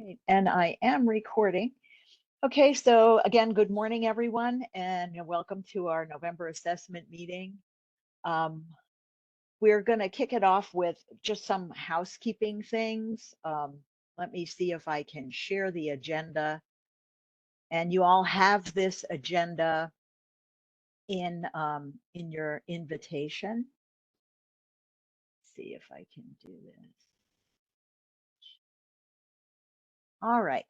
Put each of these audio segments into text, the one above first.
Right, and I am recording. Okay, so again, good morning, everyone, and welcome to our November assessment meeting. We're going to kick it off with just some housekeeping things. Let me see if I can share the agenda. And you all have this agenda in your invitation. Let's see if I can do this. All right.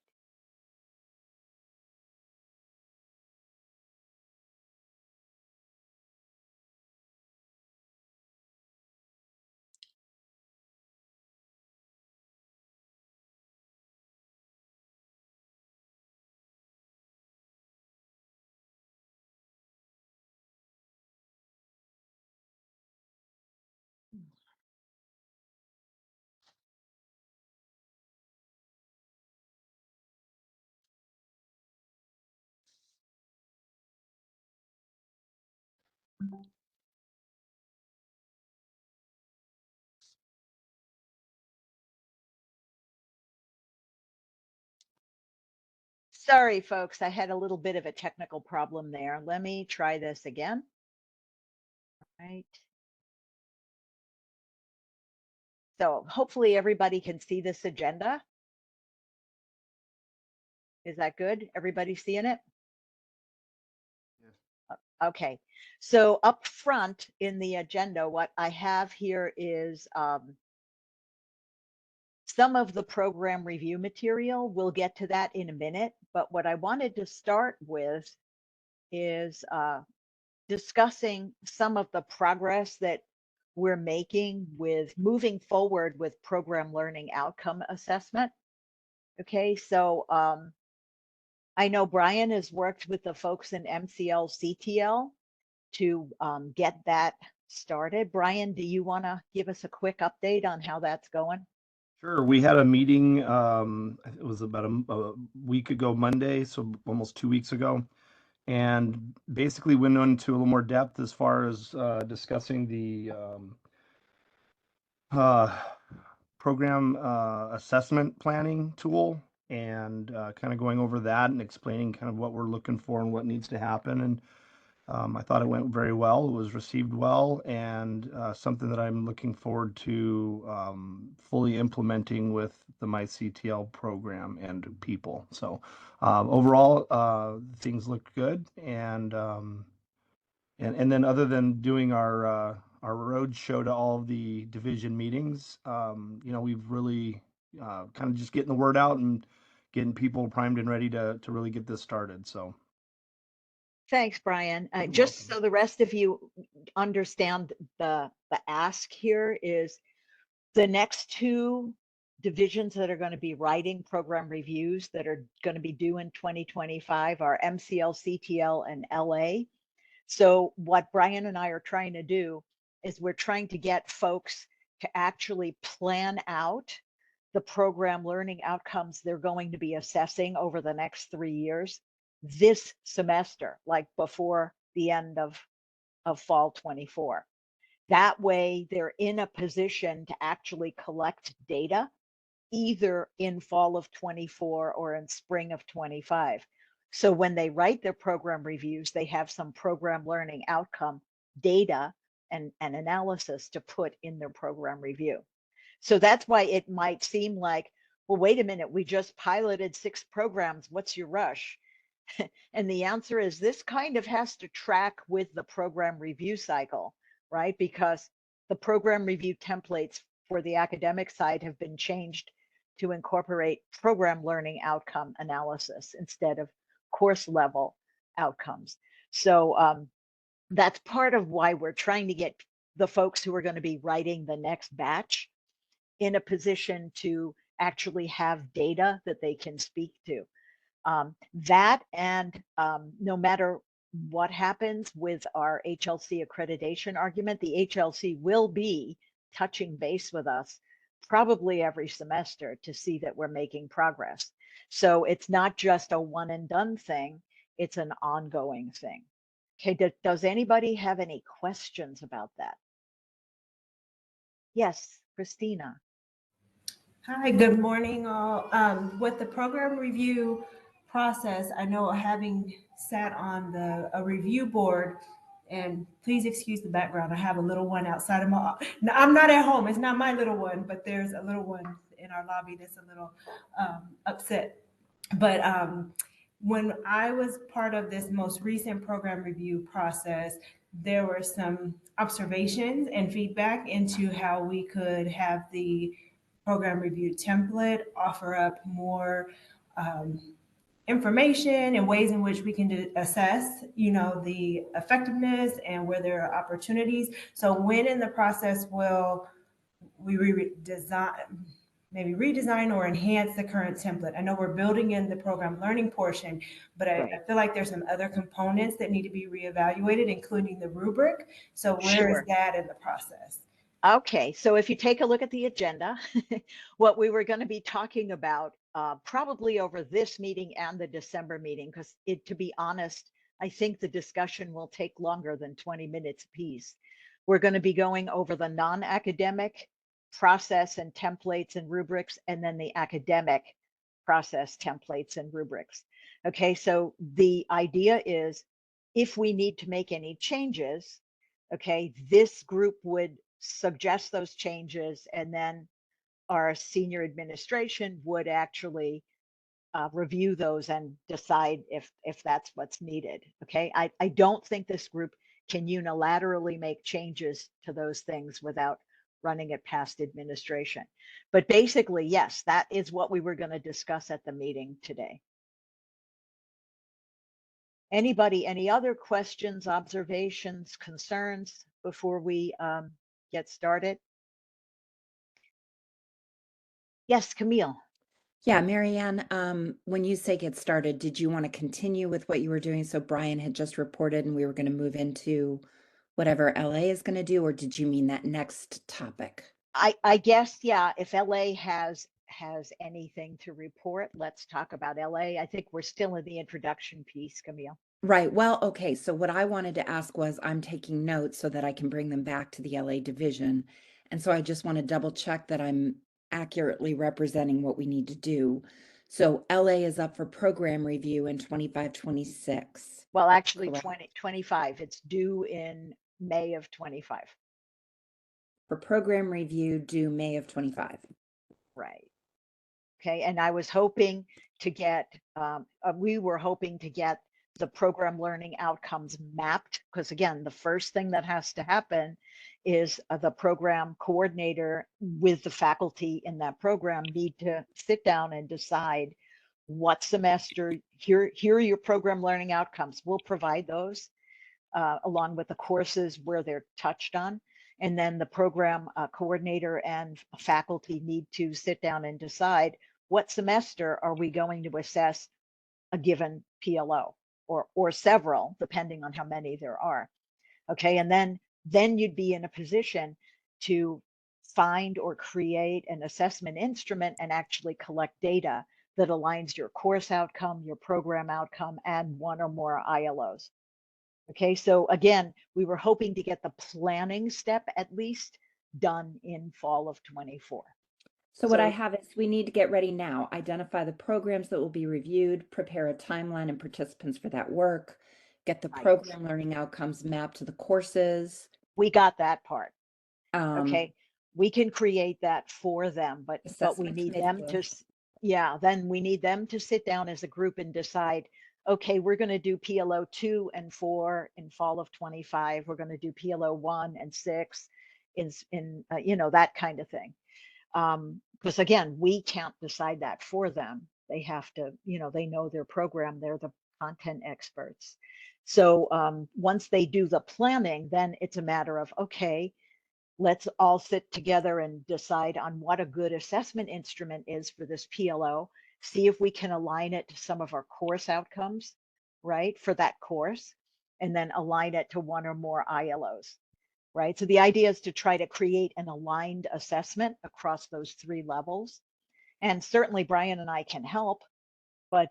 Sorry, folks, I had a little bit of a technical problem there. Let me try this again. All right. So hopefully everybody can see this agenda. Is that good? Everybody seeing it? Yeah. Okay. So up front in the agenda, what I have here is some of the program review material. We'll get to that in a minute. But what I wanted to start with is discussing some of the progress that we're making with moving forward with program learning outcome assessment. Okay, so I know Brian has worked with the folks in MCL CTL to get that started. Brian, do you want to give us a quick update on how that's going? Sure. We had a meeting, it was about a week ago Monday, so almost 2 weeks ago, and basically went into a little more depth as far as discussing the uh, program assessment planning tool and kind of going over that and explaining kind of what we're looking for and what needs to happen. And I thought it went very well. It was received well, and something that I'm looking forward to fully implementing with the MyCTL program and people. So overall, things look good, and then other than doing our road show to all of the division meetings, we've really kind of just getting the word out and getting people primed and ready to really get this started. So. Thanks, Brian. You're Just welcome. so the rest of you understand the ask here is the next two divisions that are going to be writing program reviews that are going to be due in 2025 are MCL, CTL, and LA. So what Brian and I are trying to do is we're trying to get folks to actually plan out the program learning outcomes they're going to be assessing over the next 3 years this semester, like before the end of fall 24. That way they're in a position to actually collect data either in fall of 24 or in spring of 25. So when they write their program reviews, they have some program learning outcome data and analysis to put in their program review. So that's why it might seem like, well, wait a minute, we just piloted 6 programs. What's your rush? And the answer is this kind of has to track with the program review cycle, right? Because the program review templates for the academic side have been changed to incorporate program learning outcome analysis instead of course level outcomes. So that's part of why we're trying to get the folks who are going to be writing the next batch in a position to actually have data that they can speak to. That and no matter what happens with our HLC accreditation argument, the HLC will be touching base with us probably every semester to see that we're making progress. So it's not just a one and done thing, it's an ongoing thing. Okay, does anybody have any questions about that? Yes, Christina. Hi, good morning, all. With the program review process, I know having sat on a review board, and please excuse the background. I have a little one outside of my. No, I'm not at home. It's not my little one, but there's a little one in our lobby that's a little upset. But when I was part of this most recent program review process, there were some observations and feedback into how we could have the program review template offer up more um, information and ways in which we can assess, the effectiveness and where there are opportunities. So when in the process will we redesign, maybe redesign or enhance the current template? I know we're building in the program learning portion, but I Right. feel like there's some other components that need to be reevaluated, including the rubric. So where is Sure. that in the process? Okay, so if you take a look at the agenda, what we were going to be talking about probably over this meeting and the December meeting, because to be honest, I think the discussion will take longer than 20 minutes apiece. We're going to be going over the non-academic process and templates and rubrics, and then the academic process templates and rubrics. Okay, so the idea is if we need to make any changes, okay, this group would suggest those changes, and then our senior administration would actually review those and decide if that's what's needed. Okay, I don't think this group can unilaterally make changes to those things without running it past administration. But basically, yes, that is what we were going to discuss at the meeting today. Anybody, any other questions, observations, concerns before we get started? Yes, Camille. Yeah, Marianne, when you say get started, did you want to continue with what you were doing? So Brian had just reported and we were going to move into whatever LA is going to do, or did you mean that next topic? I guess, yeah, if LA has anything to report, let's talk about LA. I think we're still in the introduction piece, Camille. Right. Well, okay. So what I wanted to ask was I'm taking notes so that I can bring them back to the LA division. And so I just want to double check that I'm accurately representing what we need to do. So LA is up for program review in 25-26. Well, actually Correct. 2025. It's due in May of 25. For program review due May of 25. Right. Okay. And I was hoping to get, we were hoping to get the program learning outcomes mapped, because again, the first thing that has to happen is the program coordinator with the faculty in that program need to sit down and decide what semester, here are your program learning outcomes. We'll provide those along with the courses where they're touched on. And then the program coordinator and faculty need to sit down and decide what semester are we going to assess a given PLO or several, depending on how many there are. Okay, and then you'd be in a position to find or create an assessment instrument and actually collect data that aligns your course outcome, your program outcome, and one or more ILOs. Okay, so again, we were hoping to get the planning step at least done in fall of 24. So what I So have is we need to get ready now, identify the programs that will be reviewed, prepare a timeline and participants for that work, get the right, program learning outcomes mapped to the courses. we got that part. Um, Okay, we can create that for them, but we Assessment need committee them to, list. yeah, then we need them to sit down as a group and decide, okay, we're going to do PLO 2 and 4 in fall of 25. We're going to do PLO 1 and 6 in that kind of thing. Because again, we can't decide that for them. They have to, they know their program, they're the content experts. So once they do the planning, then it's a matter of, okay, let's all sit together and decide on what a good assessment instrument is for this PLO, see if we can align it to some of our course outcomes, right, for that course, and then align it to one or more ILOs, right? So the idea is to try to create an aligned assessment across those three levels. And certainly Brian and I can help, but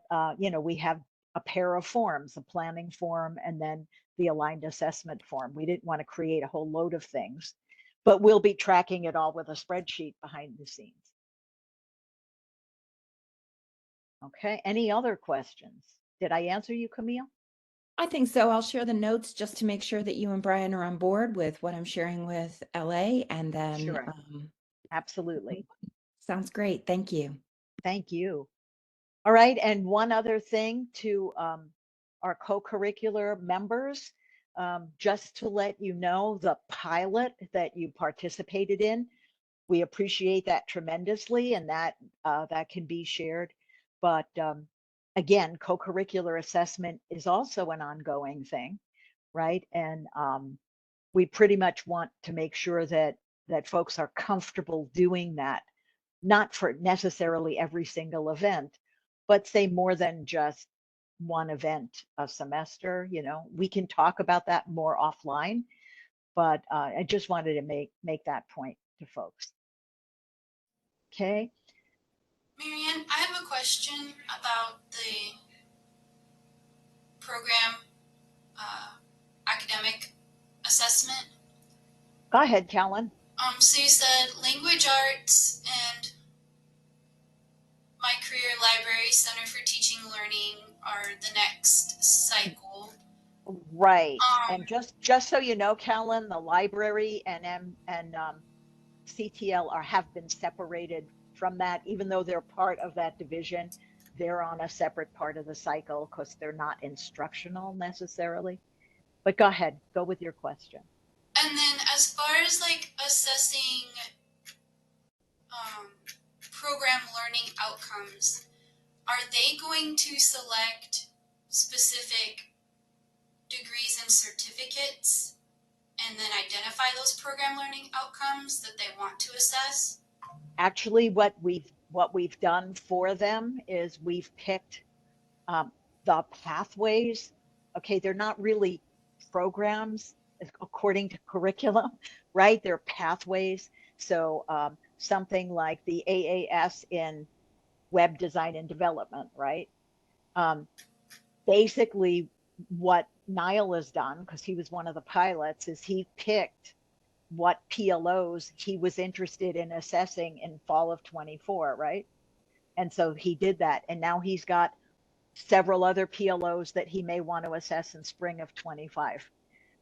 we have a pair of forms, a planning form and then the aligned assessment form. We didn't want to create a whole load of things, but we'll be tracking it all with a spreadsheet behind the scenes. Okay, any other questions? Did I answer you, Camille? I think so. I'll share the notes just to make sure that you and Brian are on board with what I'm sharing with LA, and then Sure. Absolutely. sounds great. Thank you. Thank you. All right, and one other thing to our co-curricular members, just to let you know, the pilot that you participated in, we appreciate that tremendously, and that that can be shared. But again, co-curricular assessment is also an ongoing thing, right? And we pretty much want to make sure that folks are comfortable doing that, not for necessarily every single event, but say more than just one event a semester. You know, we can talk about that more offline, but I just wanted to make that point to folks. Okay. Marianne, I have a question about the program academic assessment. Go ahead, Callan. So you said language arts and my career library, Center for Teaching and Learning, are the next cycle. Right. And just so you know, Callan, the library and CTL have been separated from that, even though they're part of that division. They're on a separate part of the cycle because they're not instructional necessarily. But go ahead, go with your question. And then as far as like assessing program learning outcomes, are they going to select specific degrees and certificates and then identify those program learning outcomes that they want to assess? Actually, what we've done for them is we've picked the pathways. Okay, they're not really programs according to curriculum, right? They're pathways. So something like the AAS in web design and development, right? Basically, what Niall has done, because he was one of the pilots, is he picked what PLOs he was interested in assessing in fall of 24, right? And so he did that. And now he's got several other PLOs that he may want to assess in spring of 25.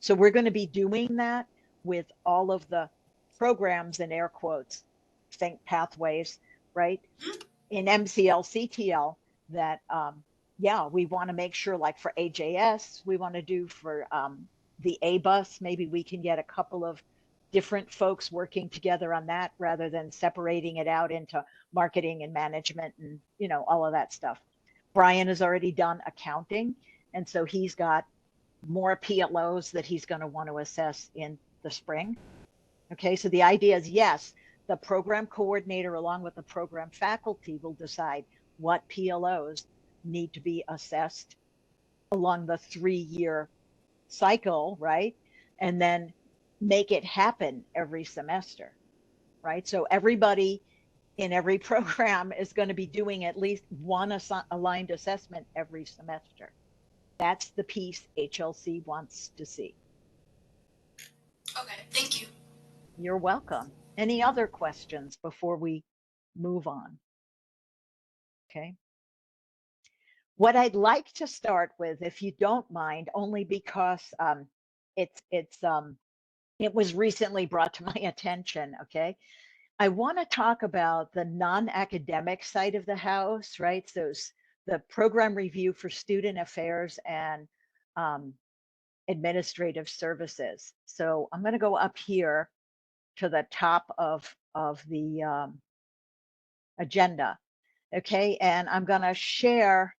So we're going to be doing that with all of the programs in air quotes, think pathways, right? In MCL, CTL, that, yeah, we want to make sure, like for AJS, we want to do for the ABUS, maybe we can get a couple of different folks working together on that rather than separating it out into marketing and management and, you know, all of that stuff. Brian has already done accounting, and so he's got more PLOs that he's going to want to assess in the spring. Okay, so the idea is, yes, the program coordinator along with the program faculty will decide what PLOs need to be assessed along the 3-year cycle, right? And then make it happen every semester, right? So everybody in every program is going to be doing at least one aligned assessment every semester. That's the piece HLC wants to see. Okay, thank you. You're welcome. Any other questions before we move on? Okay. What I'd like to start with, if you don't mind, only because it was recently brought to my attention, okay? I want to talk about the non-academic side of the house, right? So the program review for student affairs and administrative services. So I'm going to go up here to the top of the agenda, okay? And I'm going to share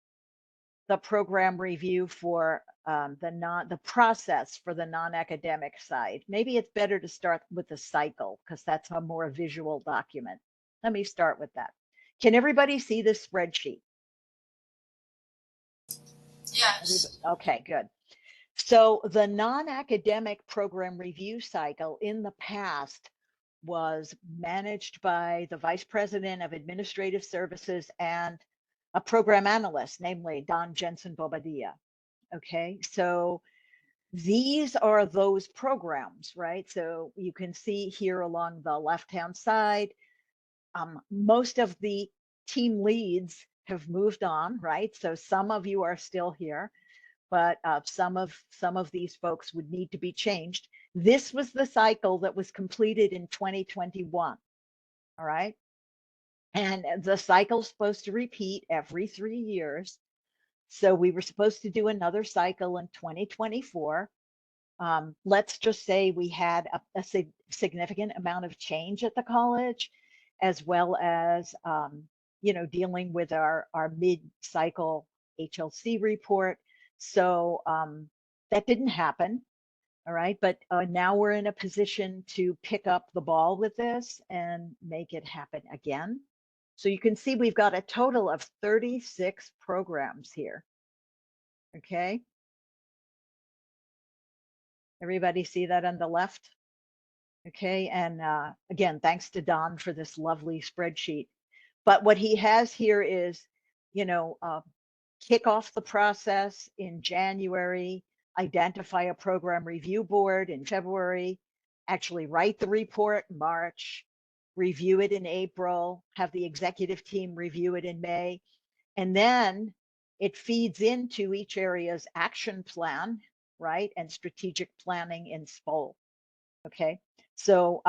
the program review for the process for the non-academic side. Maybe it's better to start with the cycle because that's a more visual document. Let me start with that. Can everybody see this spreadsheet? Yes. Okay, good. So the non-academic program review cycle in the past was managed by the Vice President of Administrative Services and a program analyst, namely Don Jensen Bobadilla. Okay, so these are those programs, right? So you can see here along the left-hand side, most of the team leads have moved on, right? So some of you are still here, but some of these folks would need to be changed. This was the cycle that was completed in 2021. All right. And the cycle's supposed to repeat every 3 years. So we were supposed to do another cycle in 2024. Let's just say we had a significant amount of change at the college, as well as dealing with our mid-cycle HLC report. So that didn't happen. All right, but now we're in a position to pick up the ball with this and make it happen again. So you can see we've got a total of 36 programs here. Okay. Everybody see that on the left? Okay, and again, thanks to Don for this lovely spreadsheet. But what he has here is, kick off the process in January, identify a program review board in February, actually write the report in March, review it in April, have the executive team review it in May, and then it feeds into each area's action plan, right? And strategic planning in SPOL. Okay, so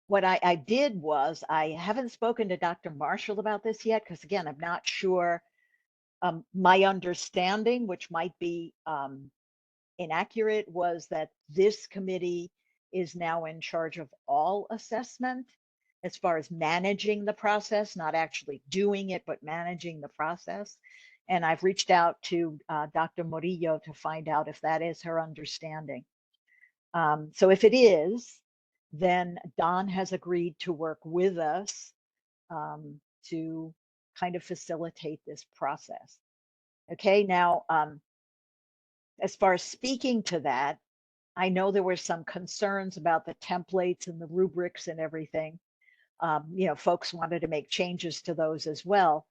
what I did was, I haven't spoken to Dr. Marshall about this yet, because again, I'm not sure. My understanding, which might be inaccurate, was that this committee is now in charge of all assessment as far as managing the process, not actually doing it, but managing the process. And I've reached out to Dr. Morillo to find out if that is her understanding. So if it is, then Don has agreed to work with us to kind of facilitate this process. Okay, now, as far as speaking to that, I know there were some concerns about the templates and the rubrics and everything. Folks wanted to make changes to those as well.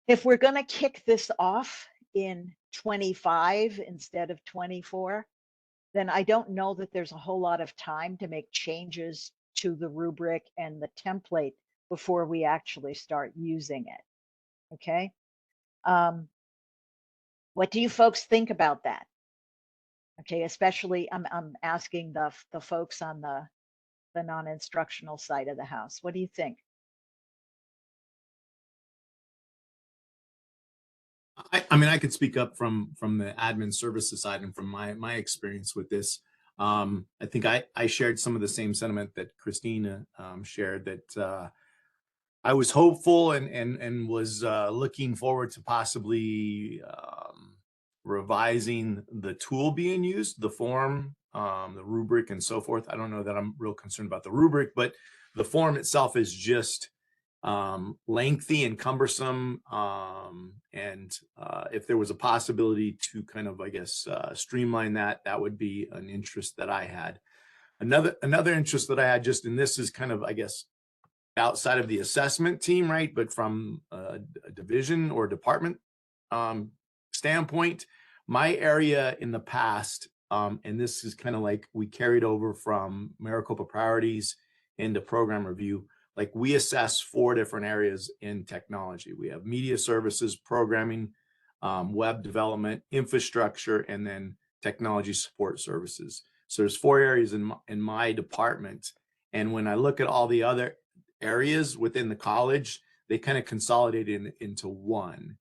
If we're going to kick this off in 25 instead of 24, then I don't know that there's a whole lot of time to make changes to the rubric and the template before we actually start using it. Okay. What do you folks think about that? Okay, especially I'm asking the folks on the non-instructional side of the house. What do you think? I mean, I could speak up from the admin services side and from my experience with this. I think I shared some of the same sentiment that Christina shared, that I was hopeful and was looking forward to possibly revising the tool being used, the form, the rubric, and so forth. I don't know that I'm real concerned about the rubric, but the form itself is just lengthy and cumbersome. And if there was a possibility to kind of, I guess, streamline that, that would be an interest that I had. Another interest that I had, just in this, is kind of, I guess, outside of the assessment team, right? But from a division or department standpoint, my area in the past, and this is kind of like we carried over from Maricopa Priorities into program review, like we assess 4 different areas in technology. We have media services, programming, web development, infrastructure, and then technology support services. So there's 4 areas in my department. And when I look at all the other areas within the college, they kind of consolidated into one.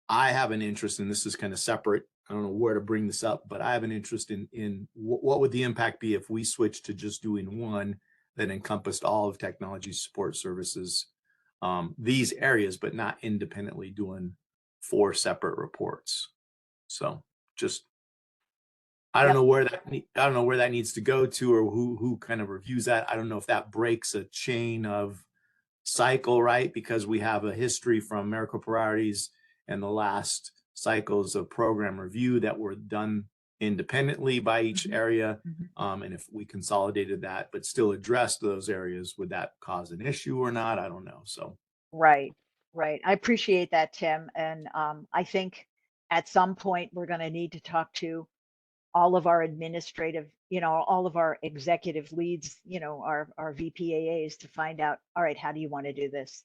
I have an interest, and this is kind of separate. I don't know where to bring this up, but I have an interest in what would the impact be if we switched to just doing one that encompassed all of technology support services, these areas, but not independently doing 4 separate reports. So just, I don't know where that needs to go to, or who kind of reviews that. I don't know if that breaks a chain of cycle, right? Because we have a history from Maricopa Priorities and the last cycles of program review that were done independently by each area. And if we consolidated that, but still addressed those areas, would that cause an issue or not? I don't know. So. Right. I appreciate that, Tim. And I think at some point we're going to need to talk to all of our administrative, you know, all of our executive leads, you know, our VPAAs to find out, all right, how do you want to do this?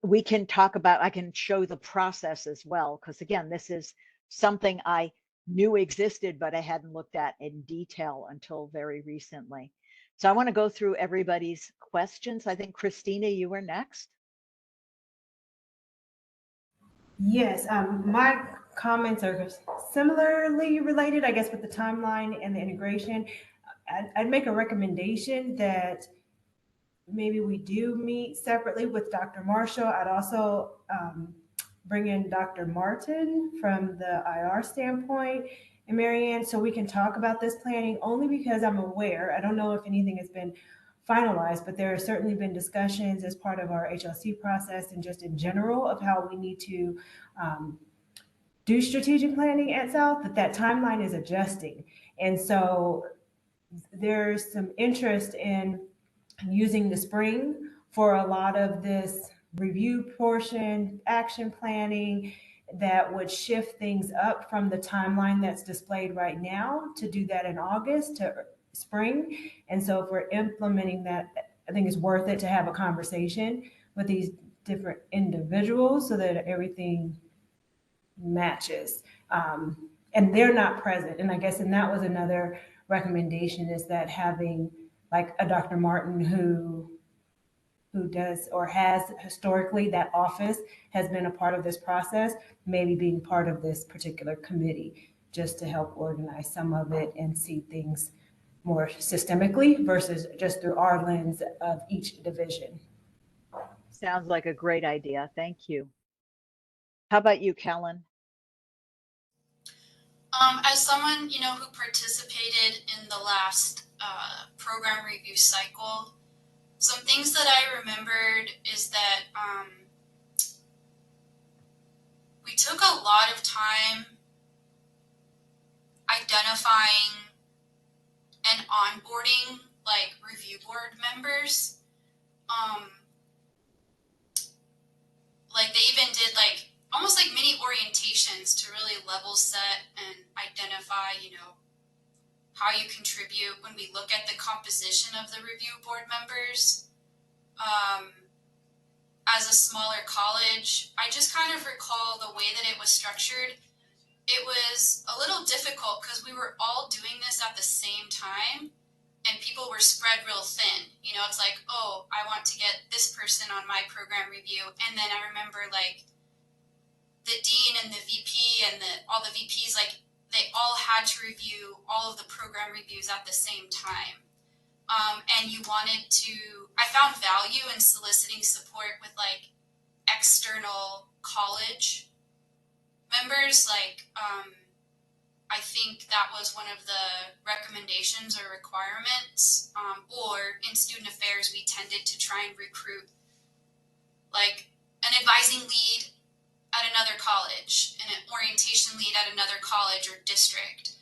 We can talk about, I can show the process as well, because again, this is something I knew existed, but I hadn't looked at in detail until very recently. So I want to go through everybody's questions. I think Christina, you were next. Yes, my comments are similarly related, I guess, with the timeline and the integration. I'd make a recommendation that maybe we do meet separately with Dr. Marshall. I'd also bring in Dr. Martin from the IR standpoint and Marianne, so we can talk about this planning, only because I'm aware, I don't know if anything has been finalized, but there have certainly been discussions as part of our HLC process and just in general of how we need to do strategic planning at South, that timeline is adjusting. And so there's some interest in using the spring for a lot of this review portion, action planning that would shift things up from the timeline that's displayed right now to do that in August to spring. And so if we're implementing that, I think it's worth it to have a conversation with these different individuals so that everything matches. And they're not present. And I guess, and that was another recommendation, is that having like a Dr. Martin who does or has historically, that office has been a part of this process, maybe being part of this particular committee, just to help organize some of it and see things more systemically versus just through our lens of each division. Sounds like a great idea. Thank you. How about you, Kellen? As someone, you know, who participated in the last program review cycle, some things that I remembered is that we took a lot of time identifying and onboarding like review board members. Like they even did like almost like mini orientations to really level set and identify, you know, how you contribute when we look at the composition of the review board members. As a smaller college, I just kind of recall the way that it was structured. It was a little difficult because we were all doing this at the same time and people were spread real thin. You know, it's like, oh, I want to get this person on my program review. And then I remember like the dean and the VP and all the VPs, like they all had to review all of the program reviews at the same time. And you wanted to, I found value in soliciting support with like external college members. Like, I think that was one of the recommendations or requirements. Or in student affairs, we tended to try and recruit like an advising lead at another college and an orientation lead at another college or district.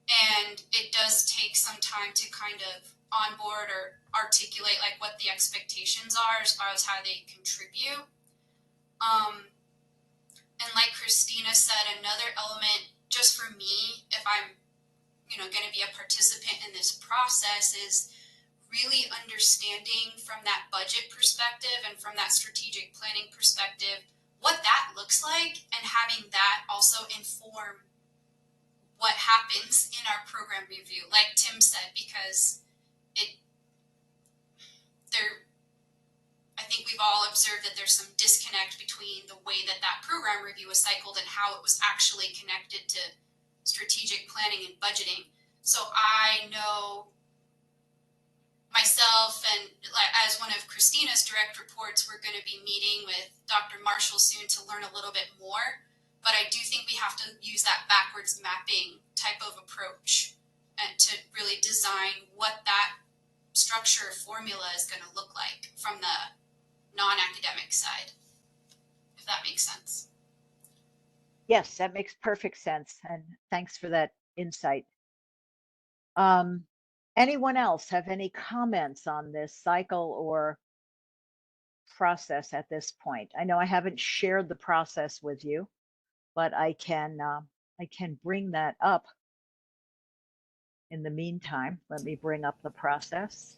And it does take some time to kind of onboard or articulate like what the expectations are as far as how they contribute. And like Christina said, another element just for me, if I'm, you know, going to be a participant in this process, is really understanding from that budget perspective and from that strategic planning perspective what that looks like, and having that also inform what happens in our program review, like Tim said, because I think we've all observed that there's some disconnect between the way that program review was cycled and how it was actually connected to strategic planning and budgeting. So I know myself, and as one of Christina's direct reports, we're going to be meeting with Dr. Marshall soon to learn a little bit more. But I do think we have to use that backwards mapping type of approach and to really design what that structure formula is going to look like from the non-academic side, if that makes sense. Yes, that makes perfect sense. And thanks for that insight. Anyone else have any comments on this cycle or process at this point? I know I haven't shared the process with you, but I can bring that up. In the meantime, let me bring up the process.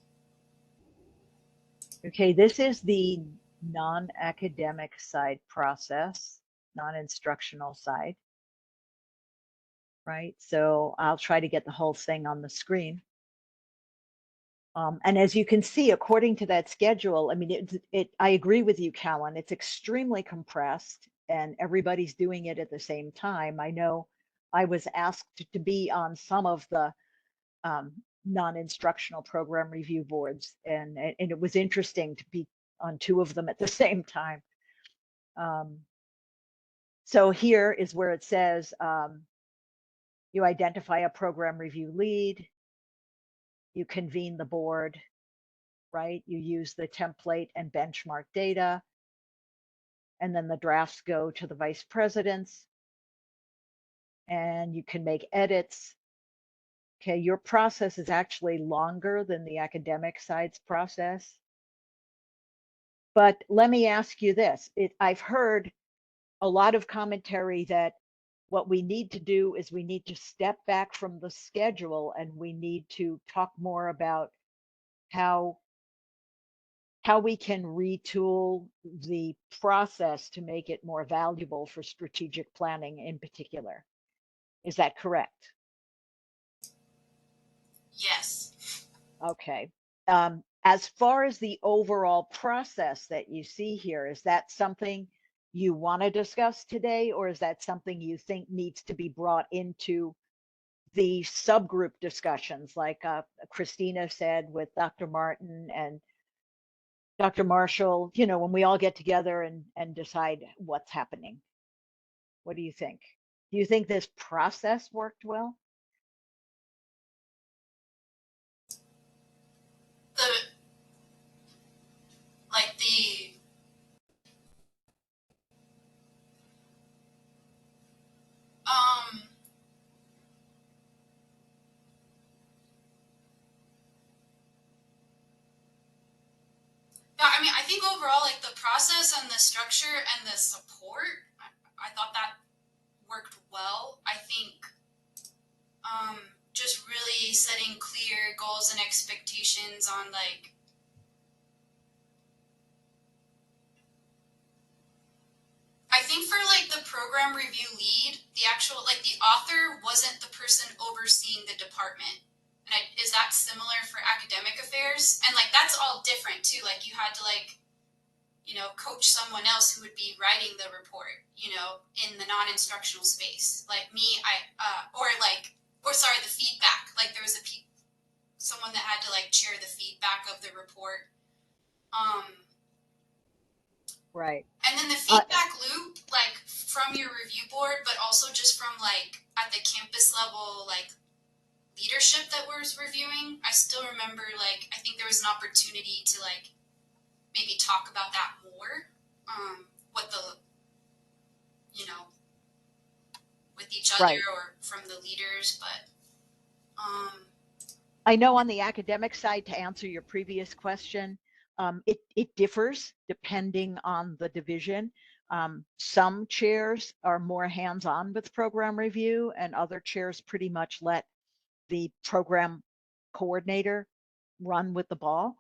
Okay, this is the non-academic side process, non-instructional side, right? So I'll try to get the whole thing on the screen. And as you can see, according to that schedule, I mean, I agree with you, Callan, it's extremely compressed and everybody's doing it at the same time. I know I was asked to be on some of the non-instructional program review boards, and it was interesting to be on two of them at the same time. So here is where it says you identify a program review lead, you convene the board, right? You use the template and benchmark data, and then the drafts go to the vice presidents, and you can make edits. Okay, your process is actually longer than the academic side's process. But let me ask you this. I've heard a lot of commentary that what we need to do is we need to step back from the schedule and we need to talk more about how we can retool the process to make it more valuable for strategic planning in particular. Is that correct? Yes. Okay. As far as the overall process that you see here, is that something you want to discuss today, or is that something you think needs to be brought into the subgroup discussions, like Christina said with Dr. Martin and Dr. Marshall, you know, when we all get together and decide what's happening? What do you think? Do you think this process worked well? The like the um yeah, I mean, I think overall, like the process and the structure and the support, I thought that worked well. I think just really setting clear goals and expectations on like I think for like the program review lead, the actual like the author wasn't the person overseeing the department. And is that similar for academic affairs? And like that's all different too. Like you had to like, you know, coach someone else who would be writing the report, you know, in the non-instructional space. Like me, the feedback. Like there was someone that had to like chair the feedback of the report. Right. And then the feedback loop, like from your review board, but also just from like at the campus level, like leadership that was reviewing. I still remember like I think there was an opportunity to like maybe talk about that more. What the, you know, with each other Right. or from the leaders, but I know on the academic side, to answer your previous question, it differs depending on the division. Some chairs are more hands-on with program review, and other chairs pretty much let the program coordinator run with the ball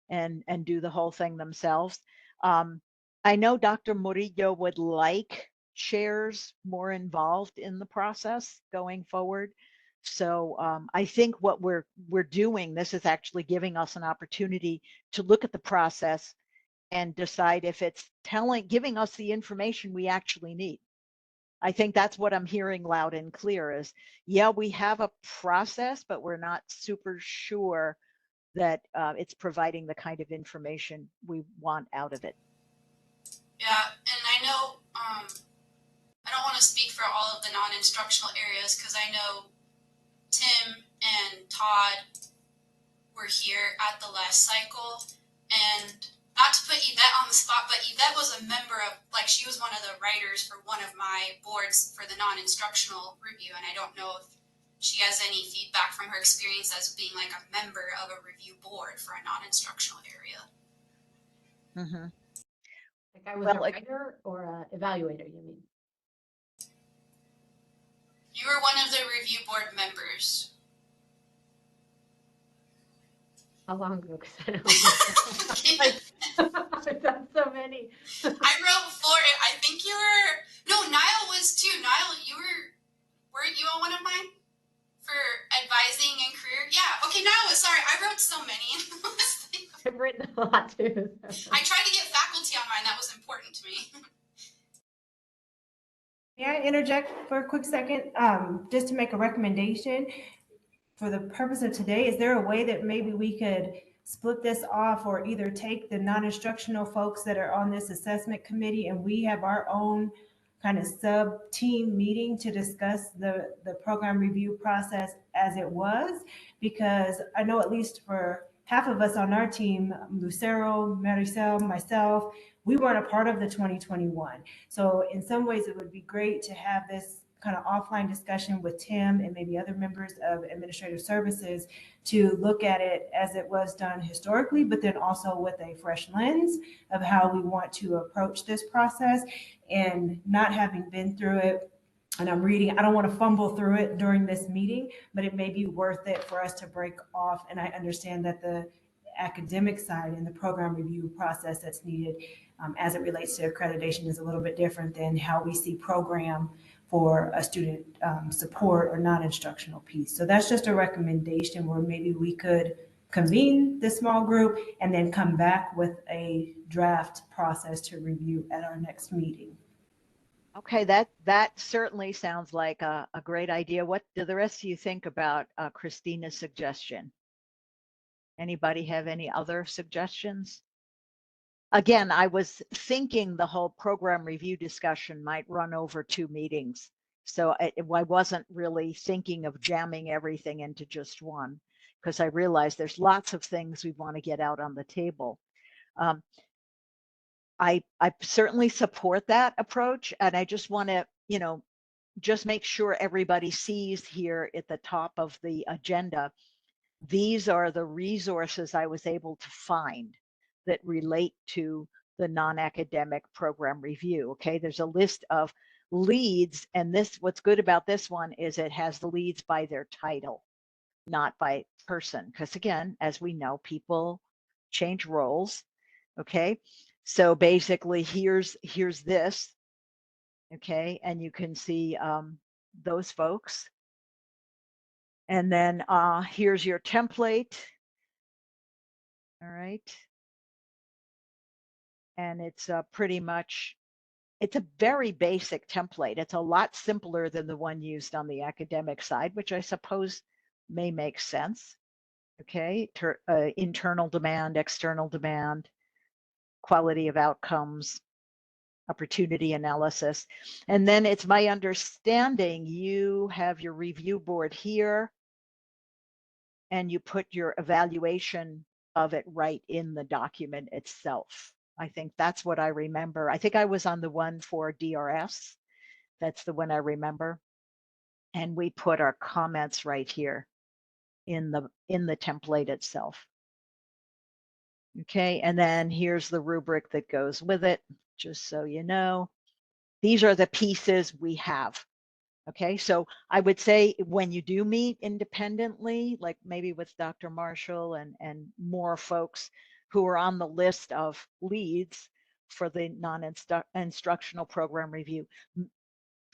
and do the whole thing themselves. I know Dr. Murillo would like chairs more involved in the process going forward. So I think what we're doing, this is actually giving us an opportunity to look at the process and decide if it's giving us the information we actually need. I think that's what I'm hearing loud and clear is, yeah, we have a process, but we're not super sure that it's providing the kind of information we want out of it. yeah, and I know I don't want to speak for all of the non-instructional areas because I know Tim and Todd were here at the last cycle, and not to put Yvette on the spot, but Yvette was a member of, like, she was one of the writers for one of my boards for the non-instructional review, and I don't know if she has any feedback from her experience as being like a member of a review board for a non-instructional area. Mm-hmm. Like I was a writer or an evaluator, you mean? You were one of the review board members. How long ago? 'Cause I don't like, I've done so many. I wrote 4. I think you were. No, Niall was too. Niall, weren't you on one of mine? For advising and career? Yeah. Okay, Niall was. Sorry, I wrote so many. I've written a lot too. I tried to get faculty on mine. That was important to me. May I interject for a quick second, just to make a recommendation? For the purpose of today, is there a way that maybe we could split this off or either take the non-instructional folks that are on this assessment committee and we have our own kind of sub-team meeting to discuss the program review process as it was? Because I know at least for half of us on our team, Lucero, Maricel, myself, we weren't a part of the 2021. So in some ways, it would be great to have this kind of offline discussion with Tim and maybe other members of administrative services to look at it as it was done historically, but then also with a fresh lens of how we want to approach this process. And not having been through it, and I'm reading, I don't want to fumble through it during this meeting, but it may be worth it for us to break off. And I understand that the academic side and the program review process that's needed as it relates to accreditation is a little bit different than how we see program for a student support or non-instructional piece. So that's just a recommendation where maybe we could convene this small group and then come back with a draft process to review at our next meeting. Okay, that certainly sounds like a great idea. What do the rest of you think about Christina's suggestion? Anybody have any other suggestions? Again, I was thinking the whole program review discussion might run over 2 meetings. So I wasn't really thinking of jamming everything into just one, because I realized there's lots of things we want to get out on the table. I certainly support that approach, and I just want to, just make sure everybody sees here at the top of the agenda, these are the resources I was able to find that relate to the non-academic program review. Okay, there's a list of leads, and what's good about this one is it has the leads by their title, not by person, because again, as we know, people change roles. Okay, so basically here's this. Okay, and you can see those folks. And then here's your template. All right. And it's pretty much, it's a very basic template. It's a lot simpler than the one used on the academic side, which I suppose may make sense. Okay, internal demand, external demand, quality of outcomes, opportunity analysis. And then it's my understanding you have your review board here and you put your evaluation of it right in the document itself. I think that's what I remember. I think I was on the one for DRS. That's the one I remember. And we put our comments right here in the template itself. Okay, and then here's the rubric that goes with it, just so you know. These are the pieces we have. Okay, so I would say when you do meet independently, like maybe with Dr. Marshall and more folks who are on the list of leads for the non-instructional program review,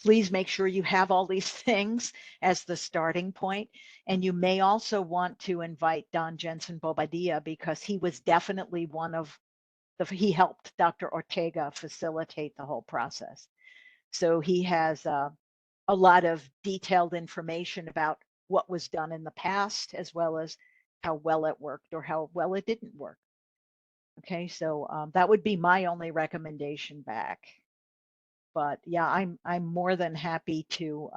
please make sure you have all these things as the starting point. And you may also want to invite Don Jensen Bobadilla, because he was definitely one of he helped Dr. Ortega facilitate the whole process. So he has a lot of detailed information about what was done in the past, as well as how well it worked or how well it didn't work. Okay, so that would be my only recommendation back. But yeah, I'm more than happy to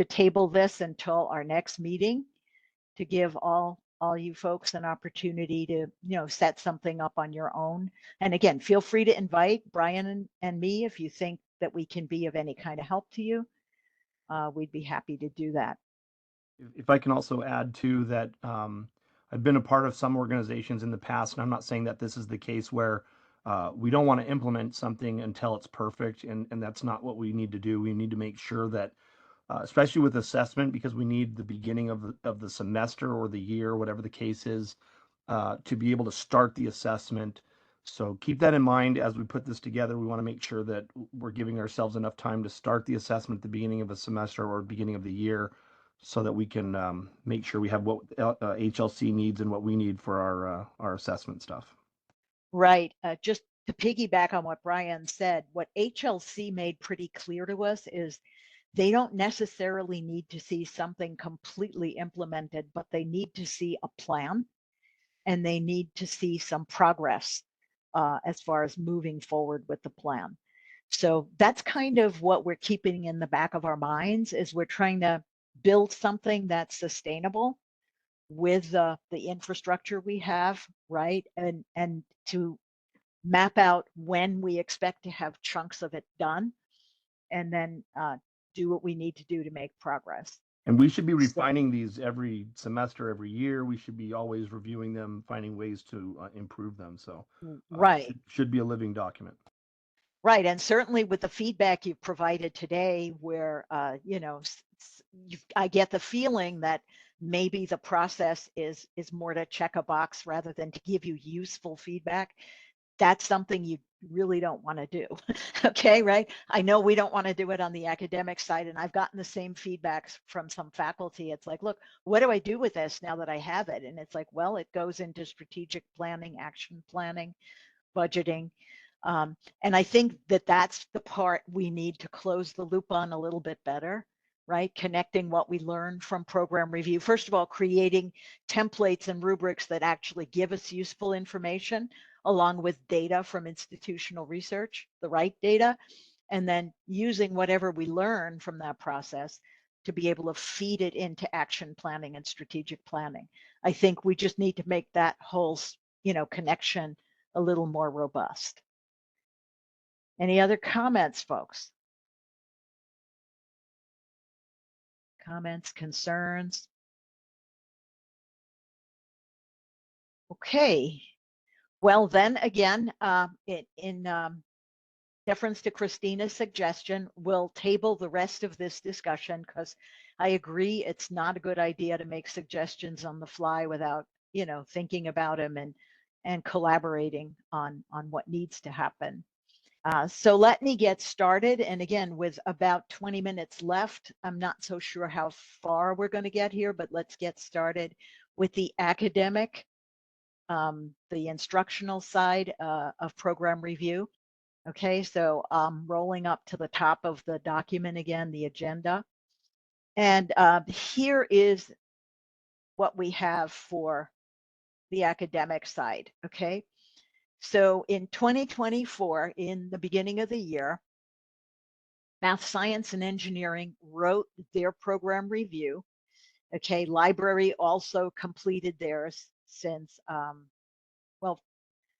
table this until our next meeting, to give all you folks an opportunity to set something up on your own. And again, feel free to invite Brian and me if you think that we can be of any kind of help to you. We'd be happy to do that. If I can also add to that, I've been a part of some organizations in the past, and I'm not saying that this is the case, where we don't want to implement something until it's perfect, and that's not what we need to do. We need to make sure that, especially with assessment, because we need the beginning of the semester or the year, whatever the case is, to be able to start the assessment. So keep that in mind as we put this together. We want to make sure that we're giving ourselves enough time to start the assessment at the beginning of a semester or beginning of the year, so that we can make sure we have what HLC needs and what we need for our assessment stuff. Right. Just to piggyback on what Brian said, what HLC made pretty clear to us is they don't necessarily need to see something completely implemented, but they need to see a plan and they need to see some progress as far as moving forward with the plan. So that's kind of what we're keeping in the back of our minds, is we're trying to build something that's sustainable with the infrastructure we have, right? And to map out when we expect to have chunks of it done, and then do what we need to do to make progress. And we should be So- refining these every semester, every year. We should be always reviewing them, finding ways to improve them. So Right. should be a living document. Right, and certainly with the feedback you've provided today, where you know, I get the feeling that maybe the process is more to check a box rather than to give you useful feedback. That's something you really don't want to do. Okay, right? I know we don't want to do it on the academic side, and I've gotten the same feedbacks from some faculty. It's like, look, what do I do with this now that I have it? And it's like, well, it goes into strategic planning, action planning, budgeting. And I think that that's the part we need to close the loop on a little bit better, right? Connecting what we learned from program review. First of all, creating templates and rubrics that actually give us useful information, along with data from institutional research, the right data, and then using whatever we learn from that process to be able to feed it into action planning and strategic planning. I think we just need to make that whole, connection a little more robust. Any other comments, folks? Comments, concerns? Okay. Well, then again, in deference to Christina's suggestion, we'll table the rest of this discussion, because I agree it's not a good idea to make suggestions on the fly without, thinking about them and collaborating on what needs to happen. So let me get started. And again, with about 20 minutes left, I'm not so sure how far we're going to get here, but let's get started with the academic, the instructional side of program review. Okay, so rolling up to the top of the document again, the agenda. And here is what we have for the academic side, okay? So in 2024, in the beginning of the year, Math, Science, and Engineering wrote their program review. Okay, library also completed theirs since, well,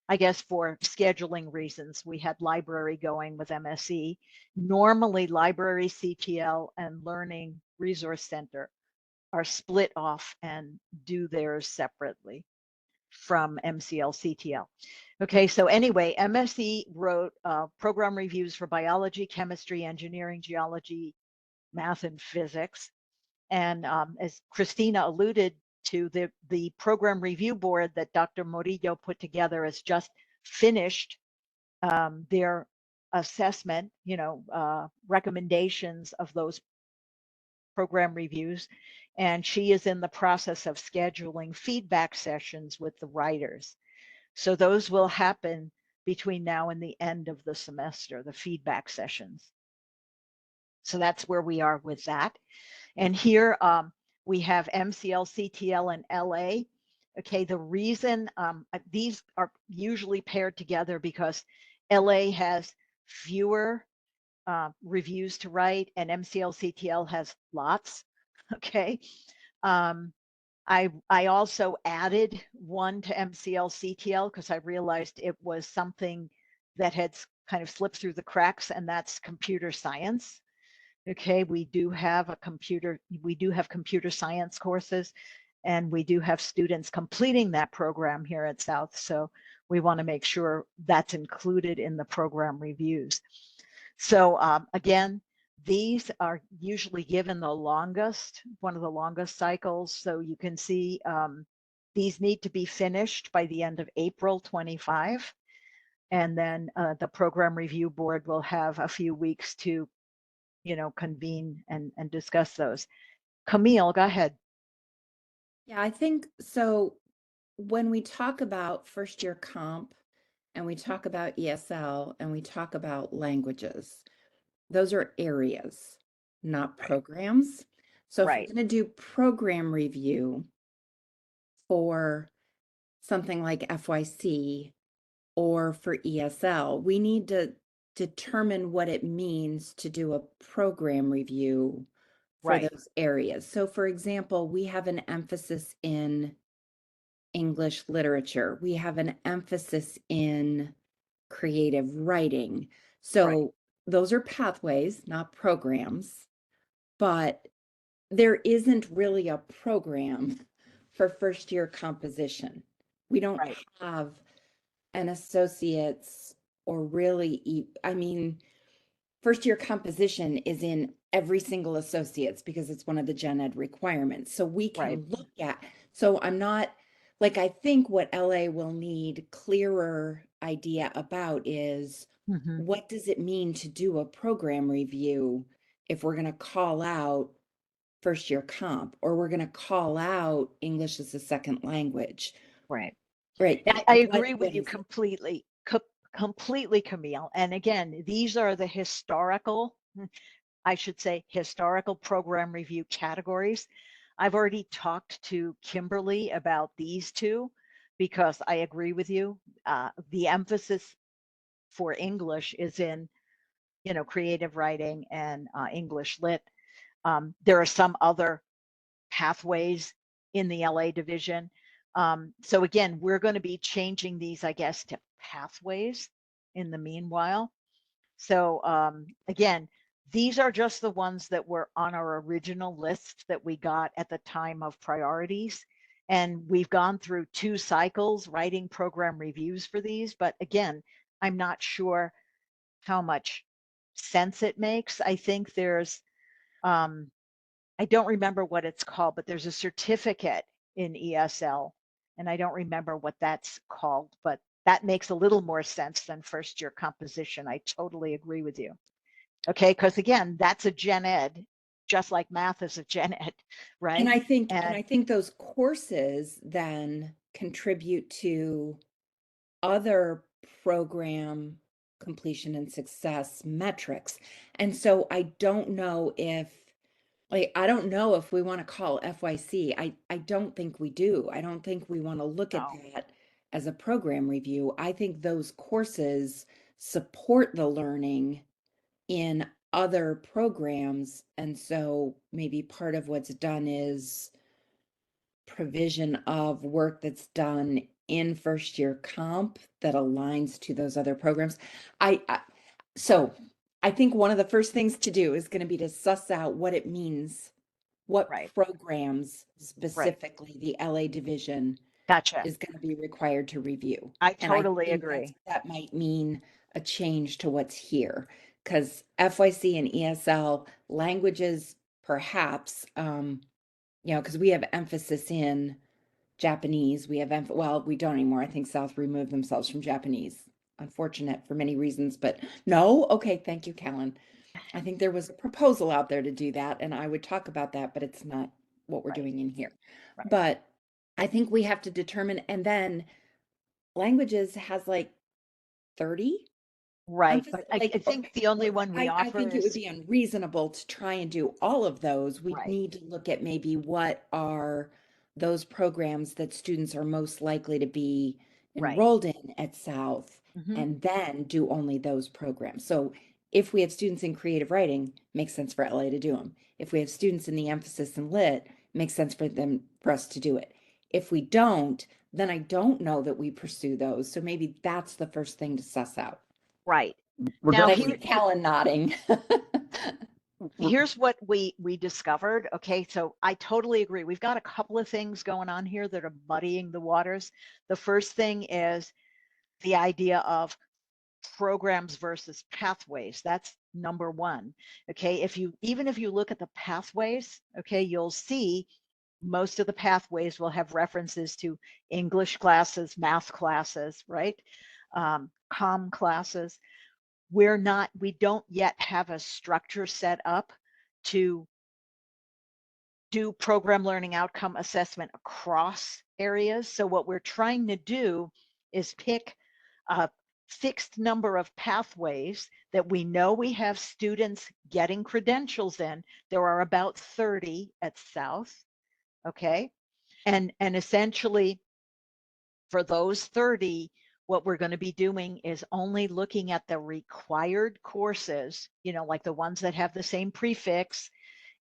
I guess for scheduling reasons, we had library going with MSE. Normally, library, CTL, and Learning Resource Center are split off and do theirs separately from MCL CTL. Okay, so anyway, MSE wrote program reviews for biology, chemistry, engineering, geology, math, and physics. And as Christina alluded to, the program review board that Dr. Morillo put together has just finished their assessment, recommendations of those program reviews. And she is in the process of scheduling feedback sessions with the writers. So those will happen between now and the end of the semester, the feedback sessions. So that's where we are with that. And here we have MCL, CTL, and LA. Okay, the reason these are usually paired together because LA has fewer reviews to write and MCL, CTL has lots. Okay. I also added one to MCL CTL because I realized it was something that had kind of slipped through the cracks, and that's computer science. Okay, we do have computer science courses, and we do have students completing that program here at South. So we want to make sure that's included in the program reviews. So again, these are usually given the longest, one of the longest cycles. So you can see these need to be finished by the end of April 25. And then the program review board will have a few weeks to, convene and discuss those. Camille, go ahead. Yeah, I think so. When we talk about first year comp and we talk about ESL and we talk about languages, those are areas, not programs. So if we're Right. going to do program review for something like FYC or for ESL, we need to determine what it means to do a program review for Right. those areas. So for example, we have an emphasis in English literature. We have an emphasis in creative writing. So those are pathways, not programs, but there isn't really a program for first year composition. We don't Right. have an associate's or really, I mean, first year composition is in every single associate's because it's one of the gen ed requirements. So we can Right. look at, so I'm not, like, I think what LA will need clearer idea about is Mhm. what does it mean to do a program review if we're going to call out first year comp or we're going to call out English as a second language. Right. Right. I What- agree with what you is it? completely, completely, Camille. And again, these are the historical, I should say, historical program review categories. I've already talked to Kimberly about these two because I agree with you. The emphasis for English is in, creative writing and English lit. There are some other pathways in the LA division. So again, we're going to be changing these, I guess, to pathways in the meanwhile. So again, these are just the ones that were on our original list that we got at the time of priorities. And we've gone through 2 cycles writing program reviews for these. But again, I'm not sure how much sense it makes. I think there's, I don't remember what it's called, but there's a certificate in ESL, and I don't remember what that's called, but that makes a little more sense than first year composition. I totally agree with you. Okay, because again, that's a gen ed, just like math is a gen ed, right? And I think, and And I think those courses then contribute to other program completion and success metrics. And so I don't know if, like, I don't know if we want to call FYC. I don't think we do. I don't think we want to look at No. that as a program review. I think those courses support the learning in other programs. And so maybe part of what's done is provision of work that's done in first year comp that aligns to those other programs. So I think one of the first things to do is going to be to suss out what it means, what Right. programs specifically the LA division Gotcha. is going to be required to review. I And I totally think agree. that might mean a change to what's here because FYC and ESL languages, perhaps, because we have emphasis in Japanese. We have, well, we don't anymore. I think South removed themselves from Japanese. Unfortunate for many reasons, but no. Okay, thank you, Callan. I think there was a proposal out there to do that, and I would talk about that, but it's not what we're Right. doing in here. Right. But I think we have to determine, and then languages has like 30 Right. emphasis. But I think the only one we I offer think it would is be unreasonable to try and do all of those. We right. need to look at maybe what are those programs that students are most likely to be Right. enrolled in at South, Mhm. and then do only those programs. So if we have students in creative writing, makes sense for LA to do them. If we have students in the emphasis in lit, makes sense for us to do it. If we don't, then I don't know that we pursue those. So maybe that's the first thing to suss out. Right. We're Now, I definitely, see Callan nodding. here's what we discovered. Okay, so I totally agree. We've got a couple of things going on here that are muddying the waters. The first thing is the idea of programs versus pathways. That's number one. Okay, even if you look at the pathways, okay, you'll see most of the pathways will have references to English classes, math classes, right? Comm classes. We don't yet have a structure set up to do program learning outcome assessment across areas. So what we're trying to do is pick a fixed number of pathways that we know we have students getting credentials in. There are about 30 at South, okay? And essentially for those 30, what we're going to be doing is only looking at the required courses, like the ones that have the same prefix,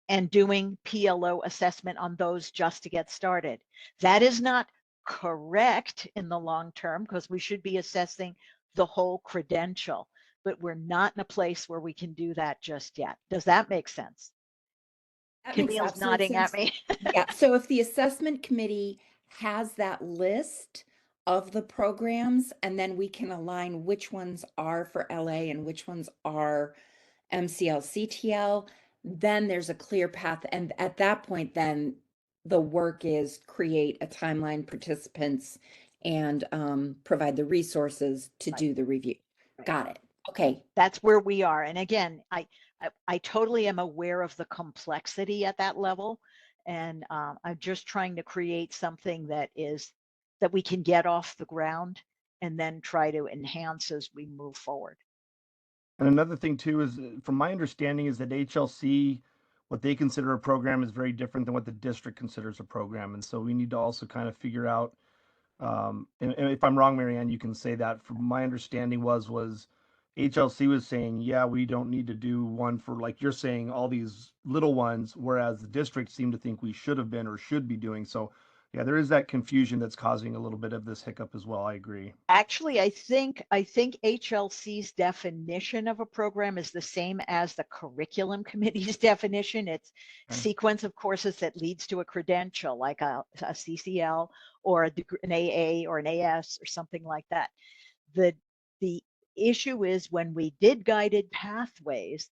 and doing PLO assessment on those just to get started. That is not correct in the long term because we should be assessing the whole credential, but we're not in a place where we can do that just yet. Does that make sense? That makes Camille's absolute nodding at sense. me. Yeah, so if the assessment committee has that list of the programs, and then we can align which ones are for LA and which ones are MCL, CTL, then there's a clear path. And at that point, then the work is create a timeline, participants, and provide the resources to Right. do the review. Right. Got it. Okay. That's where we are. And again, I totally am aware of the complexity at that level. And I'm just trying to create something that we can get off the ground and then try to enhance as we move forward. And another thing too is, from my understanding, is that HLC, what they consider a program is very different than what the district considers a program. And so we need to also kind of figure out, and if I'm wrong, Marianne, you can say that. From my understanding was HLC was saying, yeah, we don't need to do one for, like you're saying, all these little ones, whereas the district seemed to think we should have been or should be doing. So yeah, there is that confusion that's causing a little bit of this hiccup as well. I agree. Actually, I think HLC's definition of a program is the same as the curriculum committee's definition. It's Okay. sequence of courses that leads to a credential, like a CCL or an AA or an AS or something like that. The issue is when we did guided pathways,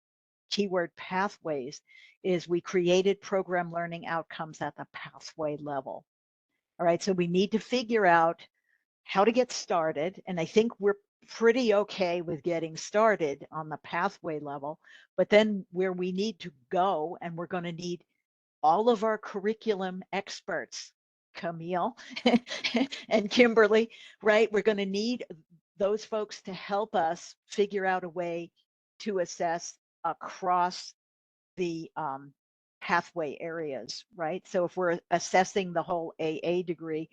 keyword pathways, is we created program learning outcomes at the pathway level. All right, so we need to figure out how to get started. And I think we're pretty okay with getting started on the pathway level, but then where we need to go, and we're going to need all of our curriculum experts, Camille and Kimberly, right? We're going to need those folks to help us figure out a way to assess across the pathway areas, right? So if we're assessing the whole AA degree,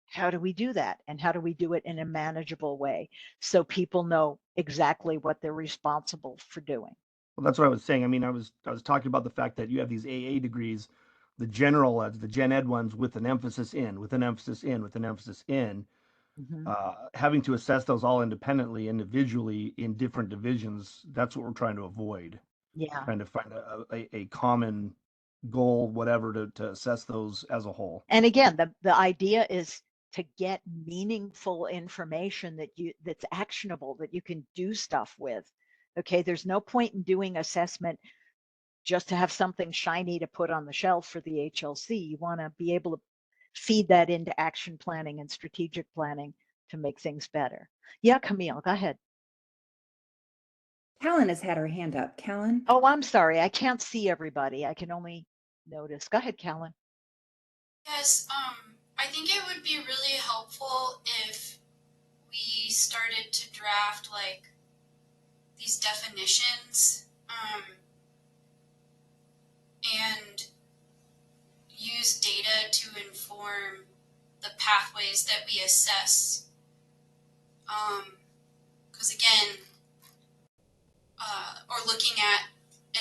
how do we do that? And how do we do it in a manageable way so people know exactly what they're responsible for doing? Well, that's what I was saying. I mean, I was talking about the fact that you have these AA degrees, the general eds, the gen ed ones, with an emphasis in, with an emphasis in, with an emphasis in. Mm-hmm. Having to assess those all independently, individually in different divisions. That's what we're trying to avoid. Yeah. Trying to find a common goal, whatever, to assess those as a whole. And again, the idea is to get meaningful information that's actionable, that you can do stuff with. Okay, there's no point in doing assessment just to have something shiny to put on the shelf for the HLC. You want to be able to feed that into action planning and strategic planning to make things better. Yeah, Camille, go ahead. Callan has had her hand up. Callan? Oh, I'm sorry. I can't see everybody. I can only notice. Go ahead, Callan. Yes, I think it would be really helpful if we started to draft like these definitions and use data to inform the pathways that we assess. Because again, or looking at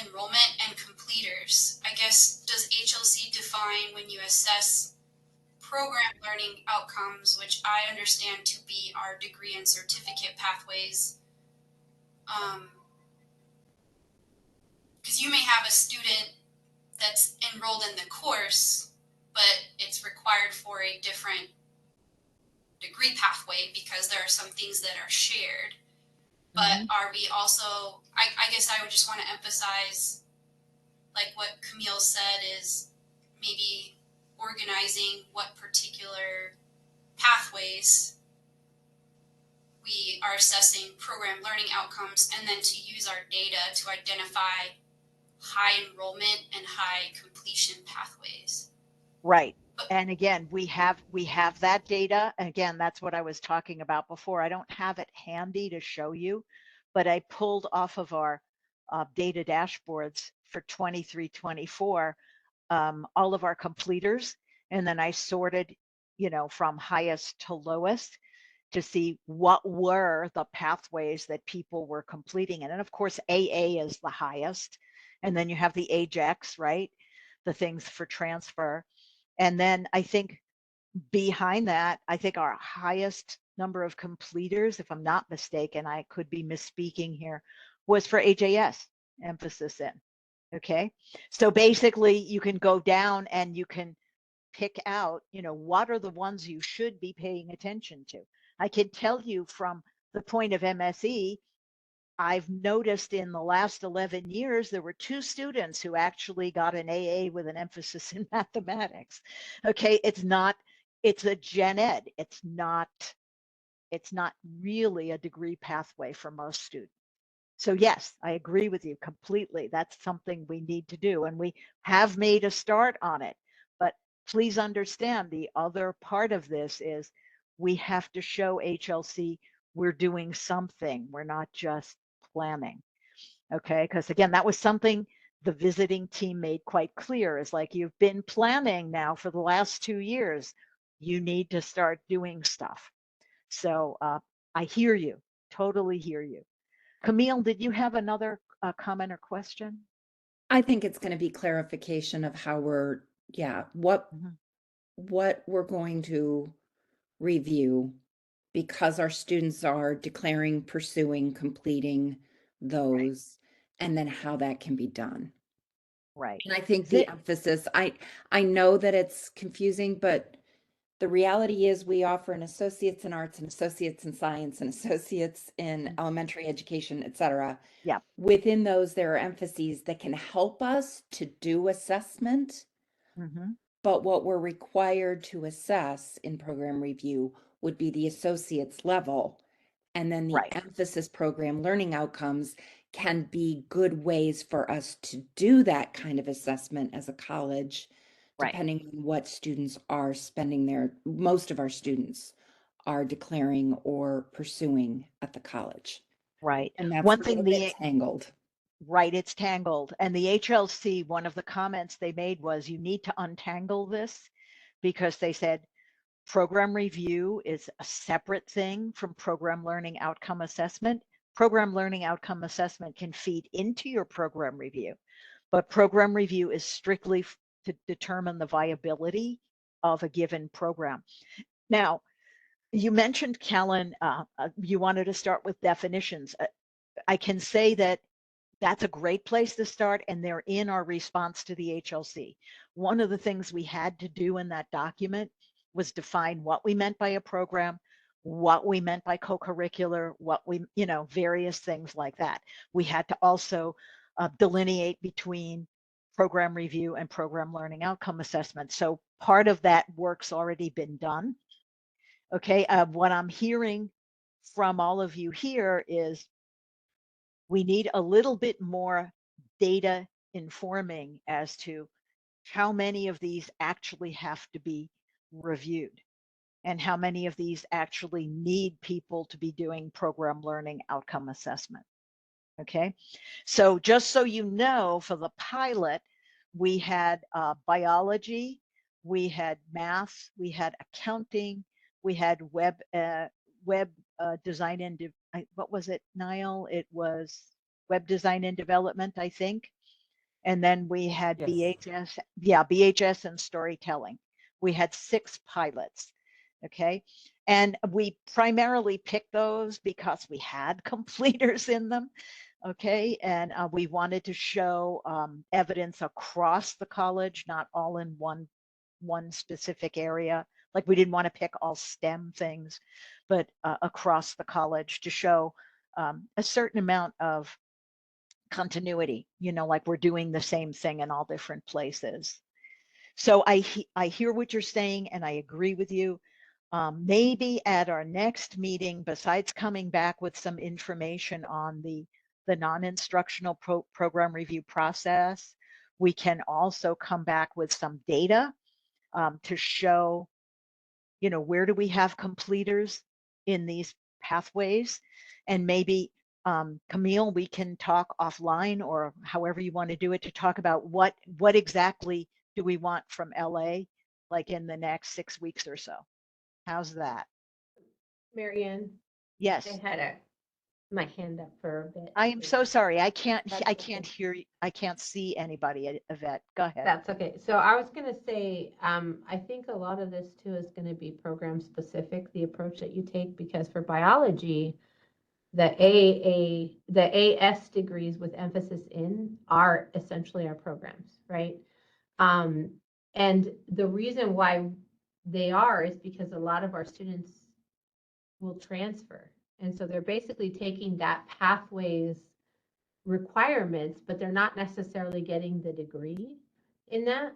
enrollment and completers, I guess, does HLC define when you assess program learning outcomes, which I understand to be our degree and certificate pathways? Because you may have a student that's enrolled in the course, but it's required for a different degree pathway because there are some things that are shared. But are we also, I guess I would just want to emphasize, like what Camille said, is maybe organizing what particular pathways we are assessing program learning outcomes, and then to use our data to identify high enrollment and high completion pathways. Right. And again, we have that data. Again, that's what I was talking about before. I don't have it handy to show you, but I pulled off of our data dashboards for 23-24 all of our completers, and then I sorted, from highest to lowest to see what were the pathways that people were completing. And of course, AA is the highest. And then you have the AJAX, right? The things for transfer. And then I think behind that, I think our highest number of completers, if I'm not mistaken, I could be misspeaking here, was for AJS, emphasis in. Okay. So basically you can go down and you can pick out, what are the ones you should be paying attention to. I can tell you from the point of MSE, I've noticed in the last 11 years, there were 2 students who actually got an AA with an emphasis in mathematics. Okay, it's a gen ed. It's not really a degree pathway for most students. So yes, I agree with you completely. That's something we need to do. And we have made a start on it. But please understand, the other part of this is we have to show HLC we're doing something. We're not just planning. Okay, because again, that was something the visiting team made quite clear, is like, you've been planning now for the last 2 years. You need to start doing stuff. So I hear you, totally hear you. Camille, did you have another comment or question? I think it's going to be clarification of how we're, what Mhm. what we're going to review, because our students are declaring, pursuing, completing those, and then how that can be done. Right. And I think Is the it- emphasis, I know that it's confusing, but the reality is we offer an associate's in arts, an associate's in science, an associate's in elementary education, et cetera. Yeah. Within those, there are emphases that can help us to do assessment, Mhm. but what we're required to assess in program review would be the associate's level. And then the Right. emphasis program learning outcomes can be good ways for us to do that kind of assessment as a college, Right. depending on what students are spending most of our students are declaring or pursuing at the college. Right. And that's a One thing little bit tangled. Right, it's tangled. And the HLC, one of the comments they made was, you need to untangle this, because they said program review is a separate thing from program learning outcome assessment. Program learning outcome assessment can feed into your program review, but program review is strictly to determine the viability of a given program. Now, you mentioned, Kellen, you wanted to start with definitions. I can say that that's a great place to start, and they're in our response to the HLC. One of the things we had to do in that document was define what we meant by a program, what we meant by co-curricular, what we, various things like that. We had to also delineate between program review and program learning outcome assessment. So part of that work's already been done. Okay, what I'm hearing from all of you here is we need a little bit more data informing as to how many of these actually have to be reviewed and how many of these actually need people to be doing program learning outcome assessment. Okay, so just so you know, for the pilot, we had biology, we had math, we had accounting, we had web design and what was it, Niall? It was web design and development, I think. And then we had Yes. BHS and storytelling. We had 6 pilots. Okay. And we primarily picked those because we had completers in them. Okay. And we wanted to show evidence across the college, not all in one specific area. Like, we didn't want to pick all STEM things, but across the college to show a certain amount of continuity, like we're doing the same thing in all different places. So I hear what you're saying and I agree with you. Maybe at our next meeting, besides coming back with some information on the non-instructional program review process, we can also come back with some data to show, where do we have completers in these pathways? And maybe, Camille, we can talk offline or however you want to do it to talk about what exactly do we want from LA, like in the next 6 weeks or so. How's that? Marianne, Yes. I had my hand up for a bit. I am so sorry. I can't That's okay. hear you. I can't see anybody, Yvette. Go ahead. That's okay. So I was going to say, I think a lot of this too is going to be program specific, the approach that you take, because for biology, the AS degrees with emphasis in are essentially our programs, right? And the reason why they are is because a lot of our students will transfer. And so they're basically taking that pathways requirements, but they're not necessarily getting the degree in that.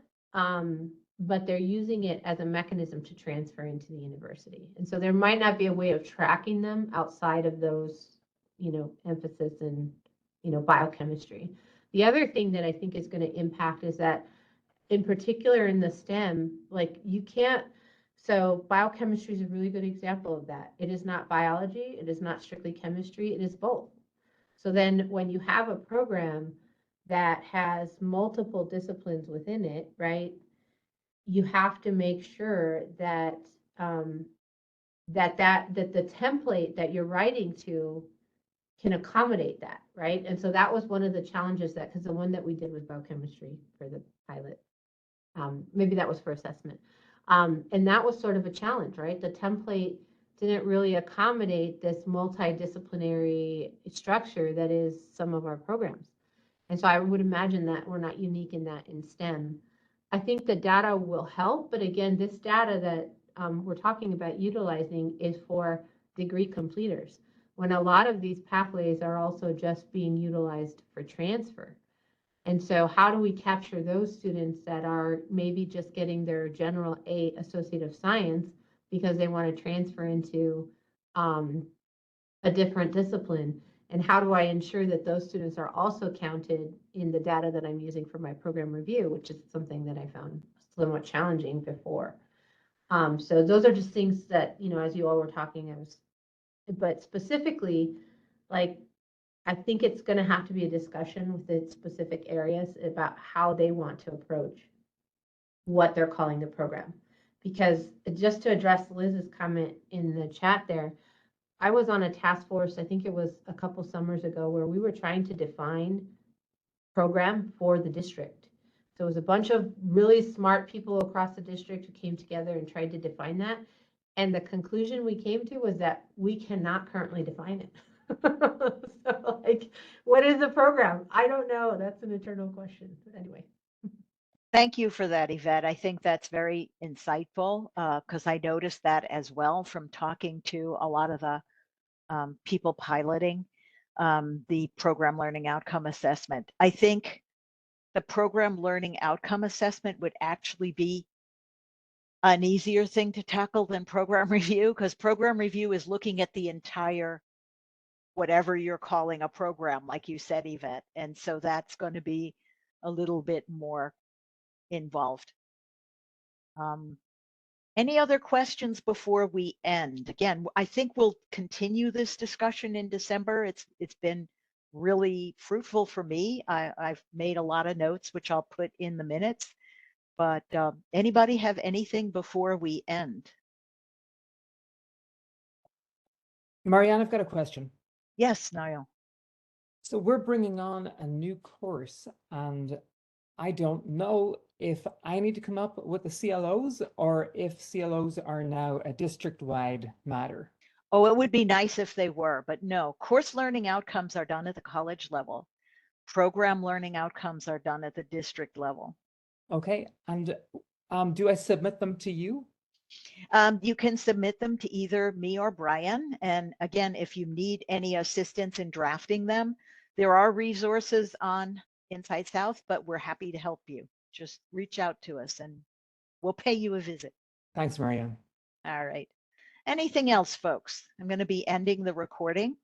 But they're using it as a mechanism to transfer into the university. And so there might not be a way of tracking them outside of those, emphasis in, biochemistry. The other thing that I think is going to impact is that in particular in the STEM, like you can't, so biochemistry is a really good example of that. It is not biology, it is not strictly chemistry, it is both. So then when you have a program that has multiple disciplines within it, right, you have to make sure that that the template that you're writing to can accommodate that, right? And so that was one of the challenges that, because the one that we did was biochemistry for the pilot. Maybe that was for assessment. And that was sort of a challenge, right? The template didn't really accommodate this multidisciplinary structure that is some of our programs. And so I would imagine that we're not unique in that in STEM. I think the data will help, but again, this data that we're talking about utilizing is for degree completers, when a lot of these pathways are also just being utilized for transfer. And so how do we capture those students that are maybe just getting their general A Associate of Science because they want to transfer into a different discipline? And how do I ensure that those students are also counted in the data that I'm using for my program review, which is something that I found somewhat challenging before. So those are just things that, as you all were talking, but specifically, like, I think it's going to have to be a discussion with the specific areas about how they want to approach what they're calling the program. Because just to address Liz's comment in the chat there, I was on a task force, I think it was a couple summers ago, where we were trying to define program for the district. So it was a bunch of really smart people across the district who came together and tried to define that. And the conclusion we came to was that we cannot currently define it. So like, what is a program? I don't know. That's an eternal question. But anyway. Thank you for that, Yvette. I think that's very insightful because I noticed that as well from talking to a lot of the people piloting the program learning outcome assessment. I think the program learning outcome assessment would actually be an easier thing to tackle than program review, because program review is looking at the entire, whatever you're calling a program, like you said, Yvette. And so that's going to be a little bit more involved. Any other questions before we end? Again, I think we'll continue this discussion in December. It's been really fruitful for me. I've made a lot of notes, which I'll put in the minutes. But anybody have anything before we end? Marianne, I've got a question. Yes, Niall. So we're bringing on a new course, and I don't know if I need to come up with the CLOs or if CLOs are now a district-wide matter. Oh, it would be nice if they were, but no. Course learning outcomes are done at the college level. Program learning outcomes are done at the district level. Okay, and do I submit them to you? You can submit them to either me or Brian. And again, if you need any assistance in drafting them, there are resources on Inside South, but we're happy to help you. just reach out to us and we'll pay you a visit. Thanks, Marianne. All right. Anything else, folks? I'm going to be ending the recording.